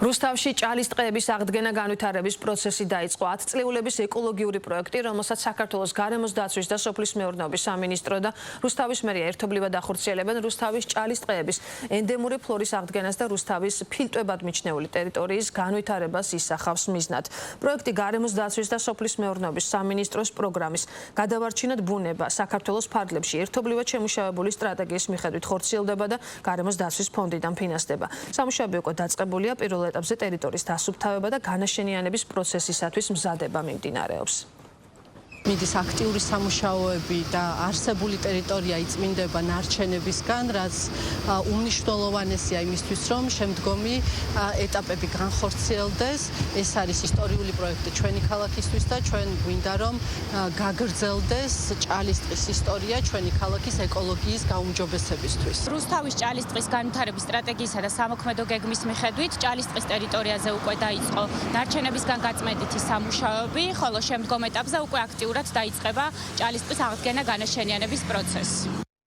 რუსთავში ჭალის ტყეების აღდგენა განვითარების პროცესი დაიწყო. 10 წლეულების ეკოლოგიური პროექტი, რომელსაც საქართველოს გარემოს დაცვის და სოფლის მეურნეობის სამინისტრო და რუსთავის მერია ერთობლივად ახორციელებენ რუსთავის ჭალის ტყეების ენდემური ფლორის აღდგენას და რუსთავის ფილტვებად მიჩნეული ტერიტორიის განვითარებას ისახავს მიზნად. პროექტი გარემოს დაცვის და სოფლის მეურნეობის სამინისტროს პროგრამის გადავარჩინოთ ბუნება საქართველოს ფარგლებში ერთობლივად შემუშავებული სტრატეგიის მიხედვით ხორციელდება და გარემოს დაცვის ფონდიდან ფინანსდება. სამუშაოები უკვე დაწყებულია, პირველ ეტაპზე ტერიტორიის დასუფთავება და განაშენიანების პროცესისათვის მზადება მიმდინარეობს. მიდის აქტიური სამუშაოები და არსებული ტერიტორია იწმინდება ნარჩენებისგან, რაც უმნიშვნელოვანესია იმისთვის, რომ შემდგომი ეტაპები განხორციელდეს. ეს არის ისტორიული პროექტი ჩვენი ქალაქისთვის და ჩვენ გვინდა, რომ გაგრძელდეს ჭალის ტყის ისტორია ჩვენი ქალაქის ეკოლოგიის გაუმჯობესებისთვის. რუსთავის ჭალის ტყის განვითარების სტრატეგიისა და სამოქმედო გეგმის მიხედვით ჭალის ტყის ტერიტორიაზე უკვე დაიწყო ნარჩენებისგან გაწმენდითი სამუშაოები, ხოლო შემდგომ ეტაპზე უკვე აქტიურად დაიწყება ჭალის ტყის აღდგენა განაშენიანების პროცესი.